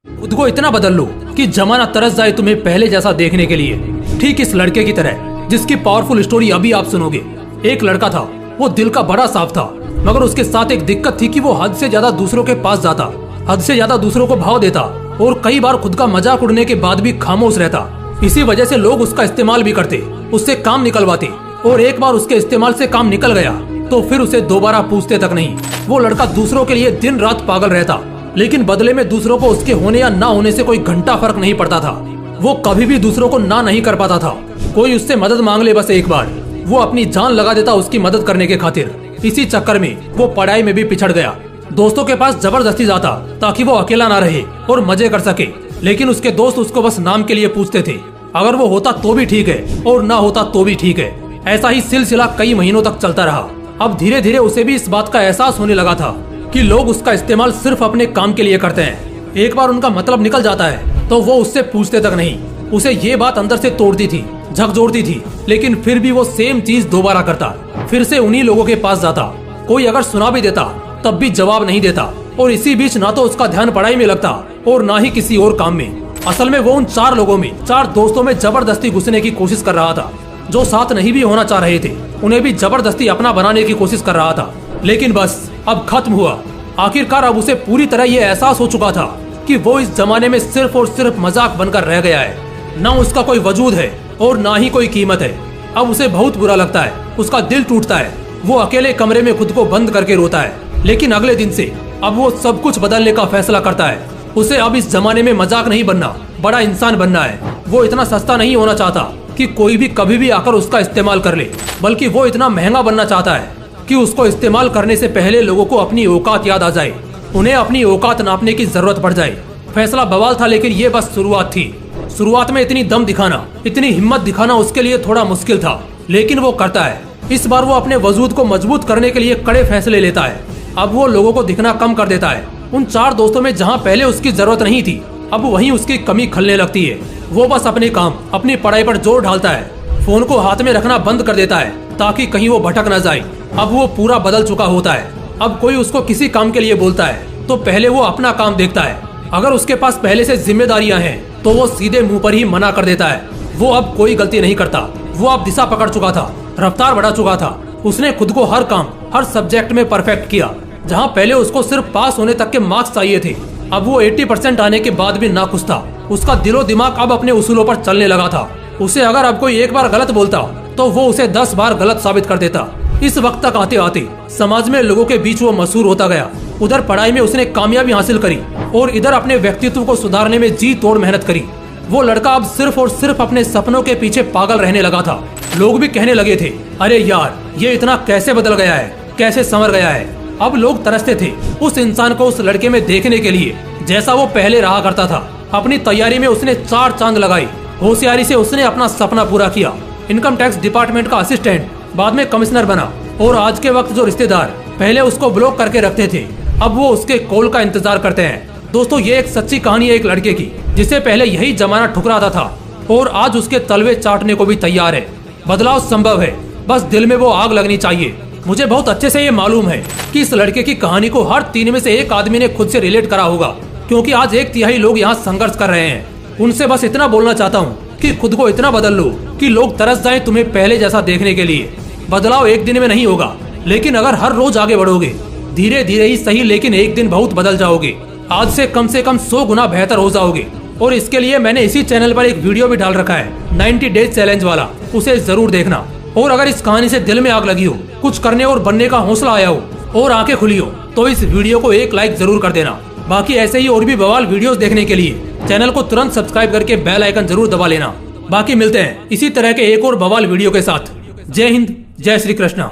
खुद को इतना बदल लो कि जमाना तरस जाए तुम्हें पहले जैसा देखने के लिए। ठीक इस लड़के की तरह जिसकी पावरफुल स्टोरी अभी आप सुनोगे। एक लड़का था, वो दिल का बड़ा साफ था, मगर उसके साथ एक दिक्कत थी कि वो हद से ज्यादा दूसरों के पास जाता, हद से ज्यादा दूसरों को भाव देता और कई बार खुद का मजाक उड़ने के बाद भी खामोश रहता। इसी वजह से लोग उसका इस्तेमाल भी करते, उससे काम निकलवाते, और एक बार उसके इस्तेमाल से काम निकल गया तो फिर उसे दोबारा पूछते तक नहीं। वो लड़का दूसरों के लिए दिन रात पागल रहता, लेकिन बदले में दूसरों को उसके होने या ना होने से कोई घंटा फर्क नहीं पड़ता था। वो कभी भी दूसरों को ना नहीं कर पाता था। कोई उससे मदद मांग ले बस एक बार, वो अपनी जान लगा देता उसकी मदद करने के खातिर। इसी चक्कर में वो पढ़ाई में भी पिछड़ गया। दोस्तों के पास जबरदस्ती जाता ताकि वो अकेला ना रहे और मजे कर सके, लेकिन उसके दोस्त उसको बस नाम के लिए पूछते थे। अगर वो होता तो भी ठीक है और ना होता तो भी ठीक है। ऐसा ही सिलसिला कई महीनों तक चलता रहा। अब धीरे धीरे उसे भी इस बात का एहसास होने लगा था कि लोग उसका इस्तेमाल सिर्फ अपने काम के लिए करते हैं। एक बार उनका मतलब निकल जाता है तो वो उससे पूछते तक नहीं। उसे ये बात अंदर से तोड़ती थी, झकझोरती थी, लेकिन फिर भी वो सेम चीज दोबारा करता। फिर से उन्हीं लोगों के पास जाता। कोई अगर सुना भी देता तब भी जवाब नहीं देता, और इसी बीच ना तो उसका ध्यान पढ़ाई में लगता और ना ही किसी और काम में। असल में वो उन 4 लोगों में, 4 दोस्तों में जबरदस्ती घुसने की कोशिश कर रहा था। जो साथ नहीं भी होना चाह रहे थे उन्हें भी जबरदस्ती अपना बनाने की कोशिश कर रहा था। लेकिन बस अब खत्म हुआ। आखिरकार अब उसे पूरी तरह ये एहसास हो चुका था कि वो इस जमाने में सिर्फ और सिर्फ मजाक बनकर रह गया है। ना उसका कोई वजूद है और ना ही कोई कीमत है। अब उसे बहुत बुरा लगता है, उसका दिल टूटता है। वो अकेले कमरे में खुद को बंद करके रोता है। लेकिन अगले दिन से अब वो सब कुछ बदलने का फैसला करता है। उसे अब इस जमाने में मजाक नहीं बनना, बड़ा इंसान बनना है। वो इतना सस्ता नहीं होना चाहता कि कोई भी कभी भी आकर उसका इस्तेमाल कर ले, बल्कि वो इतना महंगा बनना चाहता है कि उसको इस्तेमाल करने से पहले लोगों को अपनी औकात याद आ जाए, उन्हें अपनी औकात नापने की जरूरत पड़ जाए। फैसला बवाल था, लेकिन ये बस शुरुआत थी। शुरुआत में इतनी दम दिखाना, इतनी हिम्मत दिखाना उसके लिए थोड़ा मुश्किल था, लेकिन वो करता है। इस बार वो अपने वजूद को मजबूत करने के लिए कड़े फैसले लेता है। अब वो लोगों को दिखना कम कर देता है। उन 4 दोस्तों में जहाँ पहले उसकी जरूरत नहीं थी, अब वहीं उसकी कमी खलने लगती है। वो बस अपने काम, अपनी पढ़ाई पर जोर डालता है। फोन को हाथ में रखना बंद कर देता है ताकि कहीं वो भटक न जाए। अब वो पूरा बदल चुका होता है। अब कोई उसको किसी काम के लिए बोलता है तो पहले वो अपना काम देखता है। अगर उसके पास पहले से जिम्मेदारियां हैं तो वो सीधे मुंह पर ही मना कर देता है। वो अब कोई गलती नहीं करता। वो अब दिशा पकड़ चुका था, रफ्तार बढ़ा चुका था। उसने खुद को हर काम, हर सब्जेक्ट में परफेक्ट किया। जहाँ पहले उसको सिर्फ पास होने तक के मार्क्स चाहिए थे, अब वो 80% आने के बाद भी नाखुश था। उसका दिलो दिमाग अब अपने उसूलों पर चलने लगा था। उसे अगर अब कोई एक बार गलत बोलता तो वो उसे 10 बार गलत साबित कर देता। इस वक्त तक आते आते समाज में लोगों के बीच वो मशहूर होता गया। उधर पढ़ाई में उसने कामयाबी हासिल करी और इधर अपने व्यक्तित्व को सुधारने में जी तोड़ मेहनत करी। वो लड़का अब सिर्फ और सिर्फ अपने सपनों के पीछे पागल रहने लगा था। लोग भी कहने लगे थे, अरे यार ये इतना कैसे बदल गया है, कैसे संवर गया है। अब लोग तरसते थे उस इंसान को उस लड़के में देखने के लिए जैसा वो पहले रहा करता था। अपनी तैयारी में उसने 4 चांद लगाई। होशियारी से उसने अपना सपना पूरा किया। इनकम टैक्स डिपार्टमेंट का असिस्टेंट, बाद में कमिश्नर बना, और आज के वक्त जो रिश्तेदार पहले उसको ब्लॉक करके रखते थे अब वो उसके कॉल का इंतजार करते हैं। दोस्तों, ये एक सच्ची कहानी है एक लड़के की जिसे पहले यही जमाना ठुकराता था और आज उसके तलवे चाटने को भी तैयार है। बदलाव संभव है, बस दिल में वो आग लगनी चाहिए। मुझे बहुत अच्छे से ये मालूम है कि इस लड़के की कहानी को हर 3 में से 1 आदमी ने खुद से रिलेट करा होगा, क्योंकि आज 1/3 लोग यहाँ संघर्ष कर रहे हैं। उनसे बस इतना बोलना चाहता हूँ कि खुद को इतना बदल लो कि लोग तरस जाएं तुम्हें पहले जैसा देखने के लिए। बदलाव एक दिन में नहीं होगा, लेकिन अगर हर रोज आगे बढ़ोगे, धीरे धीरे ही सही, लेकिन एक दिन बहुत बदल जाओगे। आज से कम 100 गुना बेहतर हो जाओगे। और इसके लिए मैंने इसी चैनल पर एक वीडियो भी डाल रखा है 90 डेज चैलेंज वाला, उसे जरूर देखना। और अगर इस कहानी से दिल में आग लगी हो, कुछ करने और बनने का हौसला आया हो और आंखें खुली हो, तो इस वीडियो को एक लाइक जरूर कर देना। बाकी ऐसे ही और भी बवाल वीडियोस देखने के लिए चैनल को तुरंत सब्सक्राइब करके बेल आइकन जरूर दबा लेना। बाकी मिलते हैं इसी तरह के एक और बवाल वीडियो के साथ। जय हिंद, जय श्री कृष्णा।